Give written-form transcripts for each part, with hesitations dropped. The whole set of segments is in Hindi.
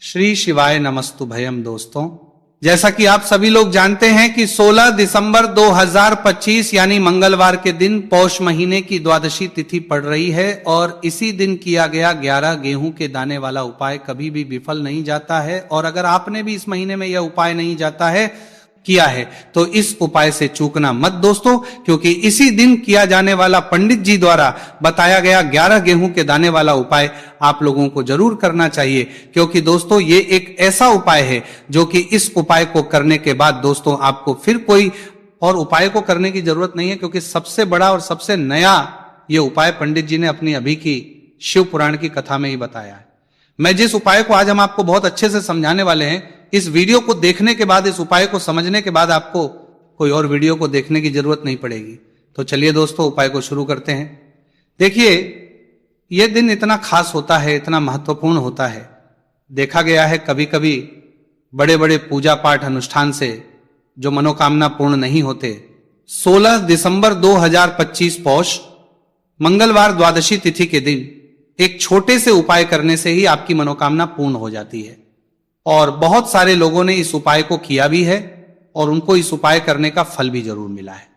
श्री शिवाय नमस्तु भयम। दोस्तों, जैसा कि आप सभी लोग जानते हैं कि 16 दिसंबर 2025 यानी मंगलवार के दिन पौष महीने की द्वादशी तिथि पड़ रही है और इसी दिन किया गया 11 गेहूं के दाने वाला उपाय कभी भी विफल नहीं जाता है। और अगर आपने भी इस महीने में यह उपाय नहीं जाता है किया है तो इस उपाय से चूकना मत दोस्तों, क्योंकि इसी दिन किया जाने वाला पंडित जी द्वारा बताया गया 11 गेहूं के दाने वाला उपाय आप लोगों को जरूर करना चाहिए। क्योंकि दोस्तों ये एक ऐसा उपाय है जो कि इस उपाय को करने के बाद दोस्तों आपको फिर कोई और उपाय को करने की जरूरत नहीं है, क्योंकि सबसे बड़ा और सबसे नया ये उपाय पंडित जी ने अपनी अभी की शिव पुराण की कथा में ही बताया है। मैं जिस उपाय को आज हम आपको बहुत अच्छे से समझाने वाले हैं, इस वीडियो को देखने के बाद, इस उपाय को समझने के बाद आपको कोई और वीडियो को देखने की जरूरत नहीं पड़ेगी। तो चलिए दोस्तों उपाय को शुरू करते हैं। देखिए, यह दिन इतना खास होता है, इतना महत्वपूर्ण होता है। देखा गया है कभी कभी बड़े बड़े पूजा पाठ अनुष्ठान से जो मनोकामना पूर्ण नहीं होते, 16 दिसंबर 2025 पौष मंगलवार द्वादशी तिथि के दिन एक छोटे से उपाय करने से ही आपकी मनोकामना पूर्ण हो जाती है। और बहुत सारे लोगों ने इस उपाय को किया भी है और उनको इस उपाय करने का फल भी जरूर मिला है।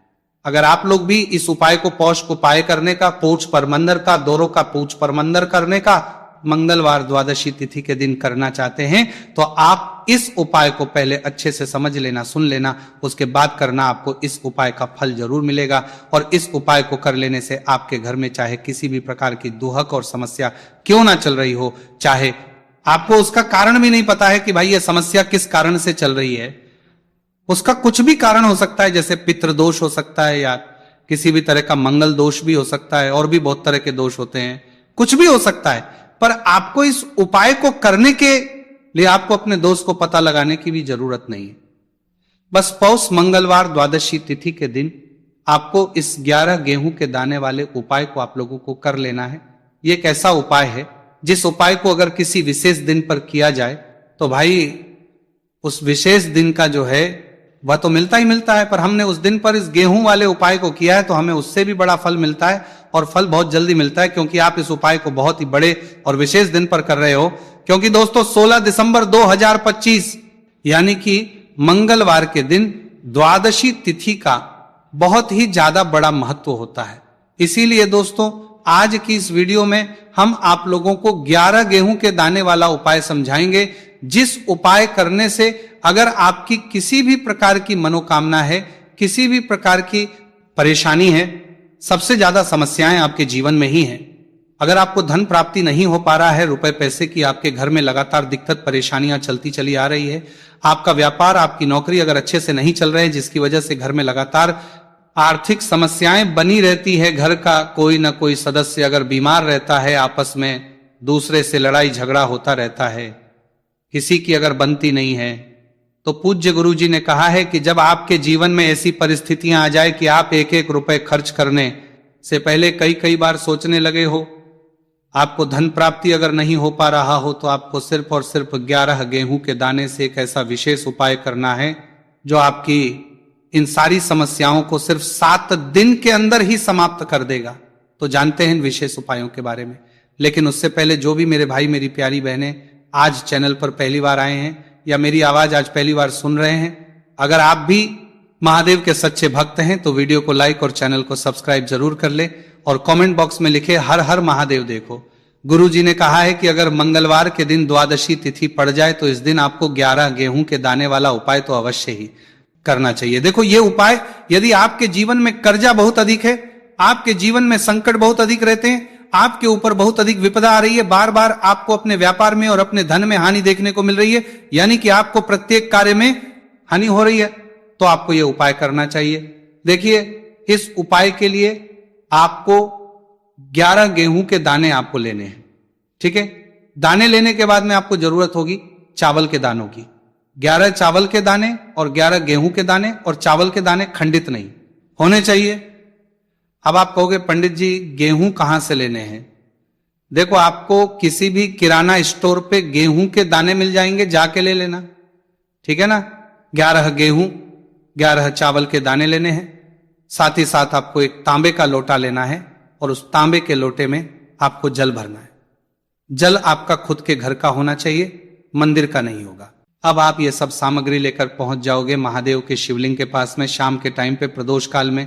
अगर आप लोग भी इस उपाय को पौष को उपाय करने का, पोच परमंदर का, दोरों का पोच परमंदर करने का मंगलवार द्वादशी तिथि के दिन करना चाहते हैं तो आप इस उपाय को पहले अच्छे से समझ लेना, सुन लेना, उसके बाद करना। आपको इस उपाय का फल जरूर मिलेगा। और इस उपाय को कर लेने से आपके घर में चाहे किसी भी प्रकार की दुहक और समस्या क्यों ना चल रही हो, चाहे आपको उसका कारण भी नहीं पता है कि भाई ये समस्या किस कारण से चल रही है, उसका कुछ भी कारण हो सकता है, जैसे पितृदोष हो सकता है या किसी भी तरह का मंगल दोष भी हो सकता है, और भी बहुत तरह के दोष होते हैं, कुछ भी हो सकता है। पर आपको इस उपाय को करने के लिए आपको अपने दोष को पता लगाने की भी जरूरत नहीं है। बस पौष मंगलवार द्वादशी तिथि के दिन आपको इस 11 गेहूं के दाने वाले उपाय को आप लोगों को कर लेना है। ये एक ऐसा उपाय है जिस उपाय को अगर किसी विशेष दिन पर किया जाए तो भाई उस विशेष दिन का जो है वह तो मिलता ही मिलता है, पर हमने उस दिन पर इस गेहूं वाले उपाय को किया है तो हमें उससे भी बड़ा फल मिलता है, और फल बहुत जल्दी मिलता है, क्योंकि आप इस उपाय को बहुत ही बड़े और विशेष दिन पर कर रहे हो। क्योंकि दोस्तों 16 दिसंबर 2025 यानी कि मंगलवार के दिन द्वादशी तिथि का बहुत ही ज्यादा बड़ा महत्व होता है। इसीलिए दोस्तों आज की इस वीडियो में हम आप लोगों को 11 गेहूं के दाने वाला उपाय समझाएंगे, जिस उपाय करने से अगर आपकी किसी भी प्रकार की मनोकामना है, किसी भी प्रकार की परेशानी है, सबसे ज्यादा समस्याएं आपके जीवन में ही हैं। अगर आपको धन प्राप्ति नहीं हो पा रहा है, रुपए पैसे की आपके घर में लगातार दिक्कत परेशानियां चलती चली आ रही है, आपका व्यापार, आपकी नौकरी अगर अच्छे से नहीं चल रहे हैं, जिसकी वजह से घर में लगातार आर्थिक समस्याएं बनी रहती है, घर का कोई ना कोई सदस्य अगर बीमार रहता है, आपस में दूसरे से लड़ाई झगड़ा होता रहता है, किसी की अगर बनती नहीं है, तो पूज्य गुरु जी ने कहा है कि जब आपके जीवन में ऐसी परिस्थितियां आ जाए कि आप एक एक रुपए खर्च करने से पहले कई कई बार सोचने लगे हो, आपको धन प्राप्ति अगर नहीं हो पा रहा हो, तो आपको सिर्फ और सिर्फ 11 गेहूं के दाने से एक ऐसा विशेष उपाय करना है जो आपकी इन सारी समस्याओं को सिर्फ 7 दिन के अंदर ही समाप्त कर देगा। तो जानते हैं इन विशेष उपायों के बारे में। लेकिन उससे पहले जो भी मेरे भाई मेरी प्यारी बहनें आज चैनल पर पहली बार आए हैं या मेरी आवाज आज पहली बार सुन रहे हैं, अगर आप भी महादेव के सच्चे भक्त हैं तो वीडियो को लाइक और चैनल को सब्सक्राइब जरूर कर ले और कमेंट बॉक्स में लिखे हर हर महादेव देखो। गुरु जी ने कहा है कि अगर मंगलवार के दिन द्वादशी तिथि पड़ जाए तो इस दिन आपको 11 गेहूं के दाने वाला उपाय तो अवश्य ही करना चाहिए। देखो ये उपाय, यदि आपके जीवन में कर्जा बहुत अधिक है, आपके जीवन में संकट बहुत अधिक रहते हैं, आपके ऊपर बहुत अधिक विपदा आ रही है, बार बार आपको अपने व्यापार में और अपने धन में हानि देखने को मिल रही है, यानी कि आपको प्रत्येक कार्य में हानि हो रही है, तो आपको यह उपाय करना चाहिए। देखिए, इस उपाय के लिए आपको 11 गेहूं के दाने आपको लेने हैं। ठीक है, दाने लेने के बाद में आपको जरूरत होगी चावल के दानों की। 11 चावल के दाने और 11 गेहूं के दाने, और चावल के दाने खंडित नहीं होने चाहिए। अब आप कहोगे पंडित जी गेहूं कहां से लेने हैं? देखो, आपको किसी भी किराना स्टोर पे गेहूं के दाने मिल जाएंगे, जाके ले लेना। ठीक है ना? 11 गेहूं 11 चावल के दाने लेने हैं। साथ ही साथ आपको एक तांबे का लोटा लेना है और उस तांबे के लोटे में आपको जल भरना है। जल आपका खुद के घर का होना चाहिए, मंदिर का नहीं होगा। अब आप ये सब सामग्री लेकर पहुंच जाओगे महादेव के शिवलिंग के पास में शाम के टाइम पे प्रदोष काल में।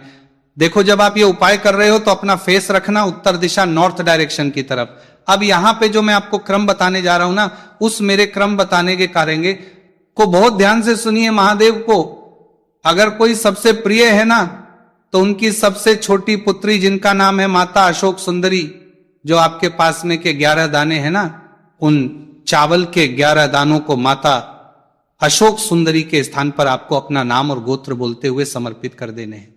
देखो जब आप ये उपाय कर रहे हो तो अपना फेस रखना उत्तर दिशा नॉर्थ डायरेक्शन की तरफ। अब यहां पे जो मैं आपको क्रम बताने जा रहा हूं ना, उस मेरे क्रम बताने के करेंगे को बहुत ध्यान से सुनिए। महादेव को अगर कोई सबसे प्रिय है ना, तो उनकी सबसे छोटी पुत्री जिनका नाम है माता अशोक सुंदरी, जो आपके पास में के 11 दाने हैं ना, उन चावल के 11 दानों को माता अशोक सुंदरी के स्थान पर आपको अपना नाम और गोत्र बोलते हुए समर्पित कर देने हैं,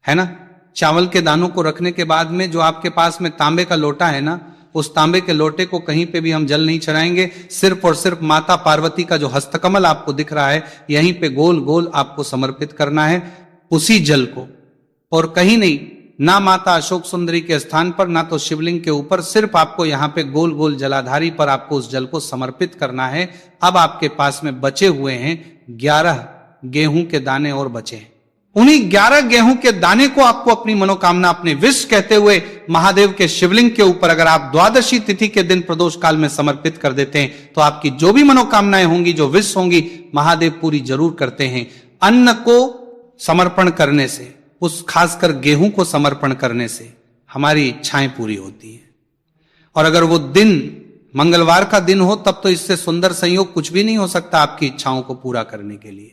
है ना। चावल के दानों को रखने के बाद में जो आपके पास में तांबे का लोटा है ना, उस तांबे के लोटे को कहीं पे भी हम जल नहीं चढ़ाएंगे, सिर्फ और सिर्फ माता पार्वती का जो हस्तकमल आपको दिख रहा है यहीं पे गोल गोल आपको समर्पित करना है उसी जल को, और कहीं नहीं, ना माता अशोक सुंदरी के स्थान पर ना तो शिवलिंग के ऊपर, सिर्फ आपको यहाँ पे गोल गोल जलाधारी पर आपको उस जल को समर्पित करना है। अब आपके पास में बचे हुए हैं 11 गेहूं के दाने और बचे हैं। उन्हीं 11 गेहूं के दाने को आपको अपनी मनोकामना, अपने विश कहते हुए महादेव के शिवलिंग के ऊपर अगर आप द्वादशी तिथि के दिन प्रदोष काल में समर्पित कर देते हैं तो आपकी जो भी मनोकामनाएं होंगी, जो विश होंगी, महादेव पूरी जरूर करते हैं। अन्न को समर्पण करने से, उस खासकर गेहूं को समर्पण करने से हमारी इच्छाएं पूरी होती हैं। और अगर वो दिन मंगलवार का दिन हो तब तो इससे सुंदर संयोग कुछ भी नहीं हो सकता आपकी इच्छाओं को पूरा करने के लिए।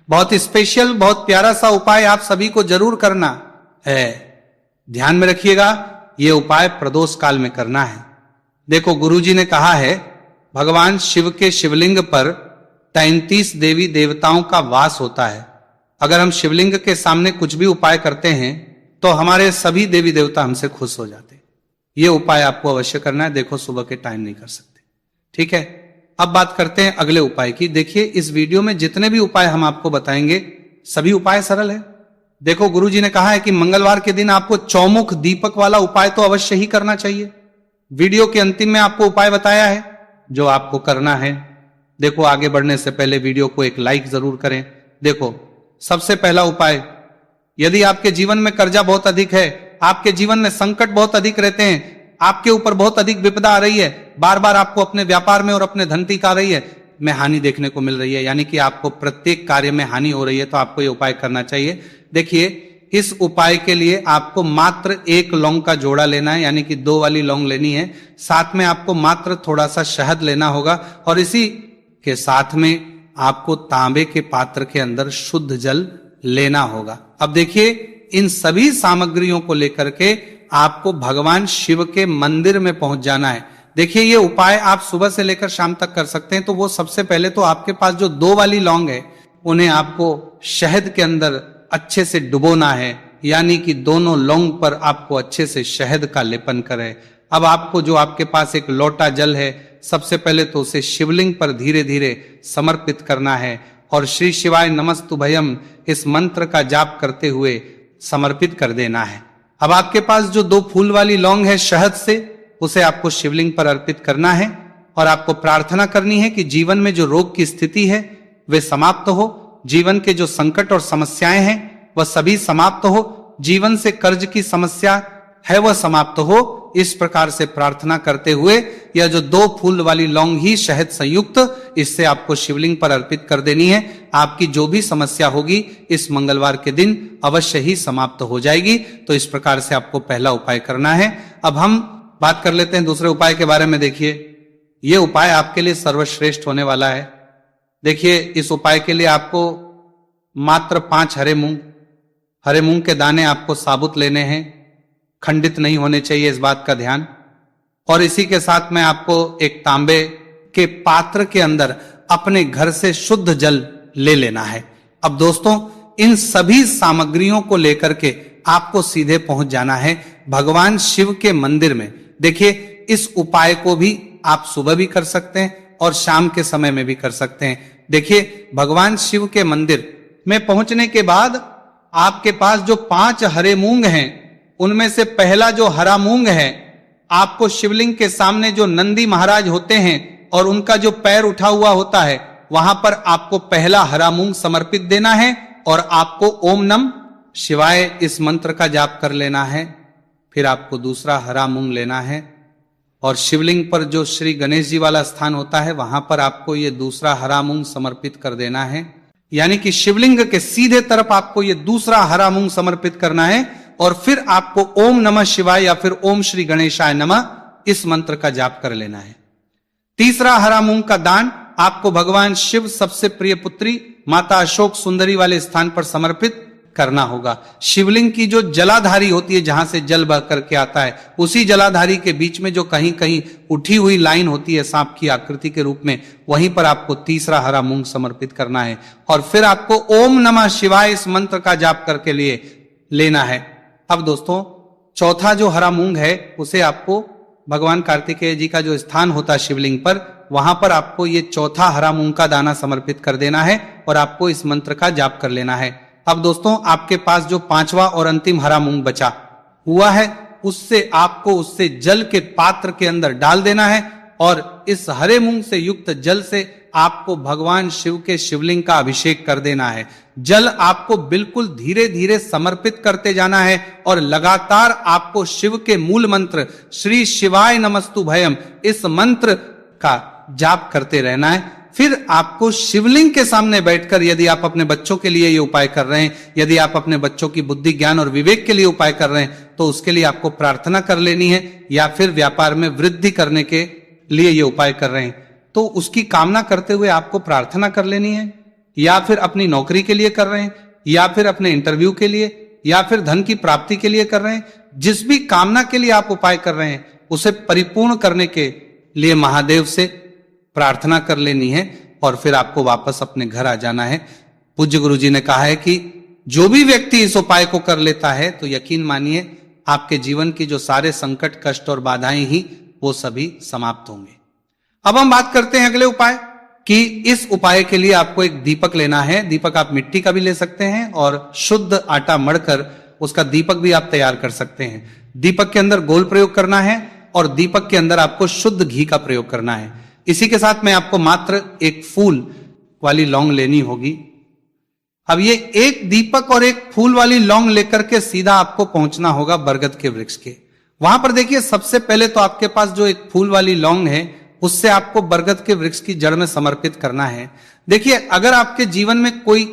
बहुत स्पेशल, बहुत प्यारा सा उपाय आप सभी को जरूर करना है। ध्यान में रखिएगा, यह उपाय प्रदोष काल में करना है। देखो गुरुजी ने कहा है भगवान शिव के शिवलिंग पर 33 देवी देवताओं का वास होता है। अगर हम शिवलिंग के सामने कुछ भी उपाय करते हैं तो हमारे सभी देवी देवता हमसे खुश हो जाते हैं। यह उपाय आपको अवश्य करना है। देखो सुबह के टाइम नहीं कर सकते, ठीक है। अब बात करते हैं अगले उपाय की। देखिए इस वीडियो में जितने भी उपाय हम आपको बताएंगे सभी उपाय सरल है। देखो गुरुजी ने कहा है कि मंगलवार के दिन आपको चौमुख दीपक वाला उपाय तो अवश्य ही करना चाहिए। वीडियो के अंतिम में आपको उपाय बताया है जो आपको करना है। देखो आगे बढ़ने से पहले वीडियो को एक लाइक जरूर करें। देखो सबसे पहला उपाय, यदि आपके जीवन में कर्जा बहुत अधिक है, आपके जीवन में संकट बहुत अधिक रहते हैं, आपके ऊपर बहुत अधिक विपदा आ रही है, बार बार आपको अपने व्यापार में और अपने धनती का आ रही है, में हानि देखने को मिल रही है, यानी कि आपको प्रत्येक कार्य में हानि हो रही है, तो आपको ये उपाय करना चाहिए। देखिए इस उपाय के लिए आपको मात्र 1 लौंग का जोड़ा लेना है, यानी कि 2 वाली लौंग लेनी है। साथ में आपको मात्र थोड़ा सा शहद लेना होगा और इसी के साथ में आपको तांबे के पात्र के अंदर शुद्ध जल लेना होगा। अब देखिए इन सभी सामग्रियों को लेकर के आपको भगवान शिव के मंदिर में पहुंच जाना है। देखिए ये उपाय आप सुबह से लेकर शाम तक कर सकते हैं। तो वो सबसे पहले तो आपके पास जो 2 वाली लौंग है उन्हें आपको शहद के अंदर अच्छे से डुबोना है, यानी कि दोनों लौंग पर आपको अच्छे से शहद का लेपन करें। अब आपको जो आपके पास एक लोटा जल है, सबसे पहले तो उसे शिवलिंग पर धीरे धीरे समर्पित करना है और श्री शिवाय नमस्तुभयम इस मंत्र का जाप करते हुए समर्पित कर देना है। अब आपके पास जो 2 फूल वाली लौंग है शहद से, उसे आपको शिवलिंग पर अर्पित करना है और आपको प्रार्थना करनी है कि जीवन में जो रोग की स्थिति है वे समाप्त हो, जीवन के जो संकट और समस्याएं हैं वह सभी समाप्त हो, जीवन से कर्ज की समस्या है वह समाप्त हो। इस प्रकार से प्रार्थना करते हुए यह जो 2 फूल वाली लौंग ही शहद संयुक्त, इससे आपको शिवलिंग पर अर्पित कर देनी है। आपकी जो भी समस्या होगी इस मंगलवार के दिन अवश्य ही समाप्त हो जाएगी। तो इस प्रकार से आपको पहला उपाय करना है। अब हम बात कर लेते हैं दूसरे उपाय के बारे में। देखिए यह उपाय आपके लिए सर्वश्रेष्ठ होने वाला है। देखिए इस उपाय के लिए आपको मात्र 5 हरे मूंग के दाने आपको साबुत लेने हैं, खंडित नहीं होने चाहिए, इस बात का ध्यान। और इसी के साथ में आपको एक तांबे के पात्र के अंदर अपने घर से शुद्ध जल ले लेना है। अब दोस्तों इन सभी सामग्रियों को लेकर के आपको सीधे पहुंच जाना है भगवान शिव के मंदिर में। देखिए इस उपाय को भी आप सुबह भी कर सकते हैं और शाम के समय में भी कर सकते हैं। देखिए भगवान शिव के मंदिर में पहुंचने के बाद आपके पास जो 5 हरे मूंग हैं उनमें से पहला जो हरा मूंग है, आपको शिवलिंग के सामने जो नंदी महाराज होते हैं और उनका जो पैर उठा हुआ होता है वहां पर आपको पहला हरा मूंग समर्पित देना है और आपको ओम नम शिवाय इस मंत्र का जाप कर लेना है। फिर आपको दूसरा हरा मूंग लेना है और शिवलिंग पर जो श्री गणेश जी वाला स्थान होता है वहां पर आपको ये दूसरा हरा मूंग समर्पित कर देना है। यानी कि शिवलिंग के सीधे तरफ आपको ये दूसरा हरा मूंग समर्पित करना है और फिर आपको ओम नमः शिवाय या फिर ओम श्री गणेशाय नमः इस मंत्र का जाप कर लेना है। तीसरा हरा मूंग का दान आपको भगवान शिव सबसे प्रिय पुत्री माता अशोक सुंदरी वाले स्थान पर समर्पित करना होगा। शिवलिंग की जो जलाधारी होती है, जहां से जल बह करके आता है, उसी जलाधारी के बीच में जो कहीं कहीं उठी हुई लाइन होती है सांप की आकृति के रूप में, वहीं पर आपको तीसरा हरा मूंग समर्पित करना है और फिर आपको ओम नमः शिवाय इस मंत्र का जाप करके लिए लेना है। अब दोस्तों, चौथा जो हरा मूंग है उसे आपको भगवान कार्तिकेय जी का जो स्थान होता है शिवलिंग पर, वहां पर आपको ये चौथा हरा मूंग का दाना समर्पित कर देना है और आपको इस मंत्र का जाप कर लेना है। अब दोस्तों, आपके पास जो पांचवा और अंतिम हरा मूंग बचा हुआ है, उससे जल के पात्र के अंदर डाल देना है और इस हरे मूंग से युक्त जल से आपको भगवान शिव के शिवलिंग का अभिषेक कर देना है। जल आपको बिल्कुल धीरे धीरे समर्पित करते जाना है और लगातार आपको शिव के मूल मंत्र श्री शिवाय नमस्तु भयम इस मंत्र का जाप करते रहना है। फिर आपको शिवलिंग के सामने बैठकर, यदि आप अपने बच्चों के लिए ये उपाय कर रहे हैं, यदि आप अपने बच्चों की बुद्धि ज्ञान और विवेक के लिए उपाय कर रहे हैं, तो उसके लिए आपको प्रार्थना कर लेनी है, या फिर व्यापार में वृद्धि करने के लिए ये उपाय कर रहे हैं तो उसकी कामना करते हुए आपको प्रार्थना कर लेनी है, या फिर अपनी नौकरी के लिए कर रहे हैं, या फिर अपने इंटरव्यू के लिए, या फिर धन की प्राप्ति के लिए कर रहे हैं। जिस भी कामना के लिए आप उपाय कर रहे हैं उसे परिपूर्ण करने के लिए महादेव से प्रार्थना कर लेनी है और फिर आपको वापस अपने घर आ जाना है। पूज्य गुरु जी ने कहा है कि जो भी व्यक्ति इस उपाय को कर लेता है तो यकीन मानिए आपके जीवन की जो सारे संकट, कष्ट और बाधाएं ही वो सभी समाप्त होंगे। अब हम बात करते हैं अगले उपाय कि इस उपाय के लिए आपको एक दीपक लेना है। दीपक आप मिट्टी का भी ले सकते हैं और शुद्ध आटा मढ़कर उसका दीपक भी आप तैयार कर सकते हैं। दीपक के अंदर गोल प्रयोग करना है और दीपक के अंदर आपको शुद्ध घी का प्रयोग करना है। इसी के साथ में आपको मात्र एक फूल वाली लौंग लेनी होगी। अब ये एक दीपक और एक फूल वाली लौंग लेकर के सीधा आपको पहुंचना होगा बरगद के वृक्ष के। वहां पर देखिए, सबसे पहले तो आपके पास जो एक फूल वाली लौंग है उससे आपको बरगद के वृक्ष की जड़ में समर्पित करना है। देखिए, अगर आपके जीवन में कोई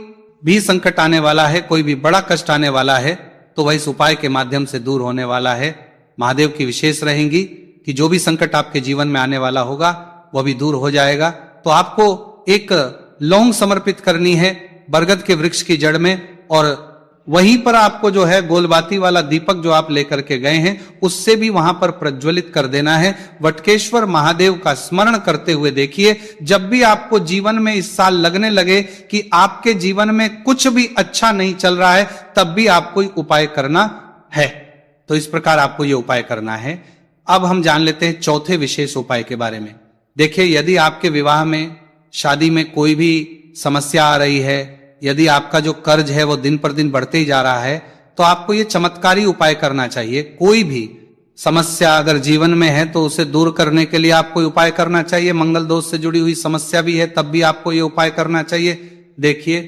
भी संकट आने वाला है, कोई भी बड़ा कष्ट आने वाला है, तो वह इस उपाय के माध्यम से दूर होने वाला है। महादेव की विशेष रहेंगी कि जो भी संकट आपके जीवन में आने वाला होगा वह भी दूर हो जाएगा। तो आपको एक लौंग समर्पित करनी है बरगद के वृक्ष की जड़ में और वहीं पर आपको जो है गोलबाती वाला दीपक जो आप लेकर के गए हैं उससे भी वहां पर प्रज्वलित कर देना है। वटकेश्वर महादेव का स्मरण करते हुए देखिए, जब भी आपको जीवन में इस साल लगने लगे कि आपके जीवन में कुछ भी अच्छा नहीं चल रहा है, तब भी आपको उपाय करना है। तो इस प्रकार आपको यह उपाय करना है। अब हम जान लेते हैं चौथे विशेष उपाय के बारे में। देखिए, यदि आपके विवाह में, शादी में कोई भी समस्या आ रही है, यदि आपका जो कर्ज है वो दिन पर दिन बढ़ते ही जा रहा है, तो आपको ये चमत्कारी उपाय करना चाहिए। कोई भी समस्या अगर जीवन में है तो उसे दूर करने के लिए आपको उपाय करना चाहिए। मंगल दोष से जुड़ी हुई समस्या भी है तब भी आपको ये उपाय करना चाहिए। देखिए,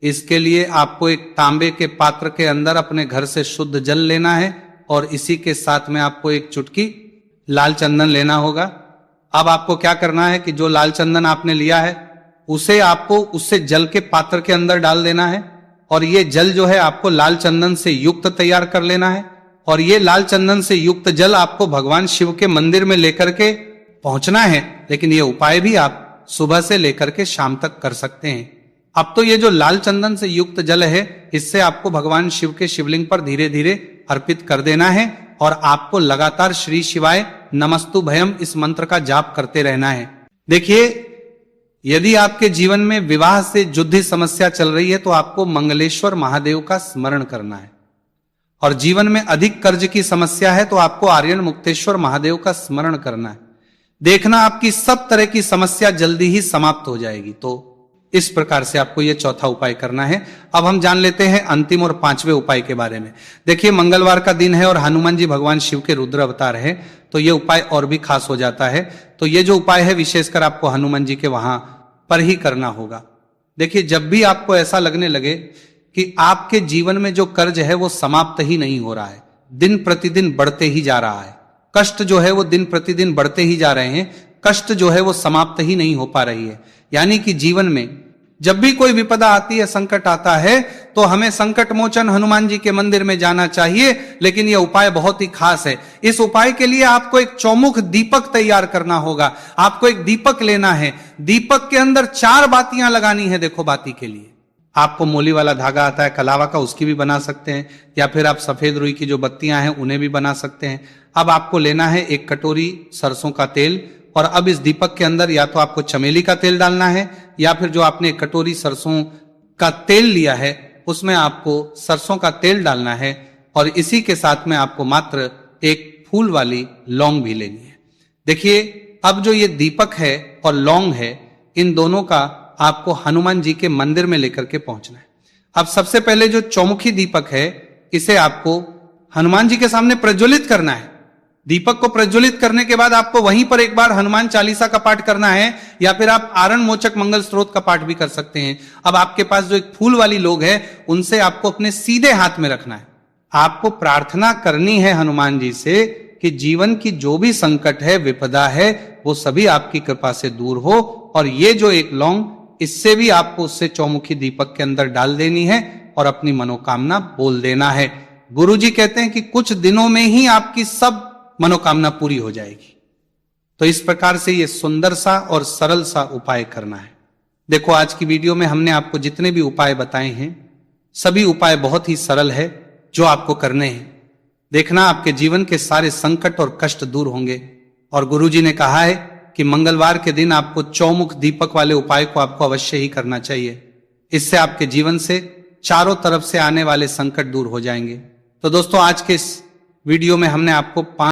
इसके लिए आपको एक तांबे के पात्र के अंदर अपने घर से शुद्ध जल लेना है और इसी के साथ में आपको एक चुटकी लाल चंदन लेना होगा। अब आपको क्या करना है कि जो लाल चंदन आपने लिया है उसे आपको उससे जल के पात्र के अंदर डाल देना है और ये जल जो है आपको लाल चंदन से युक्त तैयार कर लेना है और ये लाल चंदन से युक्त जल आपको भगवान शिव के मंदिर में लेकर के पहुंचना है। लेकिन ये उपाय भी आप सुबह से लेकर के शाम तक कर सकते हैं। अब तो ये जो लाल चंदन से युक्त जल है इससे आपको भगवान शिव के शिवलिंग पर धीरे धीरे अर्पित कर देना है और आपको लगातार श्री शिवाय नमस्तु भयम इस मंत्र का जाप करते रहना है। देखिए, यदि आपके जीवन में विवाह से जुड़ी समस्या चल रही है तो आपको मंगलेश्वर महादेव का स्मरण करना है और जीवन में अधिक कर्ज की समस्या है तो आपको आर्यन मुक्तेश्वर महादेव का स्मरण करना है। देखना आपकी सब तरह की समस्या जल्दी ही समाप्त हो जाएगी। तो इस प्रकार से आपको यह चौथा उपाय करना है। अब हम जान लेते हैं अंतिम और पांचवें उपाय के बारे में। देखिए, मंगलवार का दिन है और हनुमान जी भगवान शिव के रुद्र अवतार है तो यह उपाय और भी खास हो जाता है। तो ये जो उपाय है विशेषकर आपको हनुमान जी के वहां पर ही करना होगा। देखिए, जब भी आपको ऐसा लगने लगे कि आपके जीवन में जो कर्ज है वो समाप्त ही नहीं हो रहा है, दिन प्रतिदिन बढ़ते ही जा रहा है, कष्ट जो है वो दिन प्रतिदिन बढ़ते ही जा रहे हैं, कष्ट जो है वो समाप्त ही नहीं हो पा रही है। यानी कि जीवन में जब भी कोई विपदा आती है, संकट आता है, तो हमें संकट मोचन हनुमान जी के मंदिर में जाना चाहिए। लेकिन यह उपाय बहुत ही खास है। इस उपाय के लिए आपको एक चौमुख दीपक तैयार करना होगा। आपको एक दीपक लेना है, दीपक के अंदर 4 बातियां लगानी है। देखो, बाती के लिए आपको मोली वाला धागा आता है कलावा का, उसकी भी बना सकते हैं, या फिर आप सफेद रुई की जो बत्तियां हैं उन्हें भी बना सकते हैं। अब आपको लेना है 1 कटोरी सरसों का तेल, और अब इस दीपक के अंदर या तो आपको चमेली का तेल डालना है, या फिर जो आपने 1 कटोरी सरसों का तेल लिया है उसमें आपको सरसों का तेल डालना है। और इसी के साथ में आपको मात्र 1 फूल वाली लौंग भी लेनी है। देखिए, अब जो ये दीपक है और लौंग है, इन दोनों का आपको हनुमान जी के मंदिर में लेकर के पहुंचना है। अब सबसे पहले जो चौमुखी दीपक है, इसे आपको हनुमान जी के सामने प्रज्वलित करना है। दीपक को प्रज्वलित करने के बाद आपको वहीं पर एक बार हनुमान चालीसा का पाठ करना है, या फिर आप आरण मोचक मंगल स्त्रोत का पाठ भी कर सकते हैं। अब आपके पास जो एक फूल वाली लोग है, उनसे आपको अपने सीधे हाथ में रखना है। आपको प्रार्थना करनी है हनुमान जी से कि जीवन की जो भी संकट है, विपदा है, वो सभी आपकी कृपा से दूर हो। और ये जो एक लौंग, इससे भी आपको उससे चौमुखी दीपक के अंदर डाल देनी है और अपनी मनोकामना बोल देना है। गुरुजी कहते हैं कि कुछ दिनों में ही आपकी सब मनोकामना पूरी हो जाएगी। तो इस प्रकार से ये सुंदर सा और सरल सा उपाय करना है। देखो, आज की वीडियो में हमने आपको जितने भी उपाय बताए हैं, सभी उपाय बहुत ही सरल है जो आपको करने हैं। देखना, आपके जीवन के सारे संकट और कष्ट दूर होंगे। और गुरुजी ने कहा है कि मंगलवार के दिन आपको चौमुख दीपक वाले उपाय को आपको अवश्य ही करना चाहिए। इससे आपके जीवन से चारों तरफ से आने वाले संकट दूर हो जाएंगे। तो दोस्तों, आज के इस वीडियो में हमने आपको 5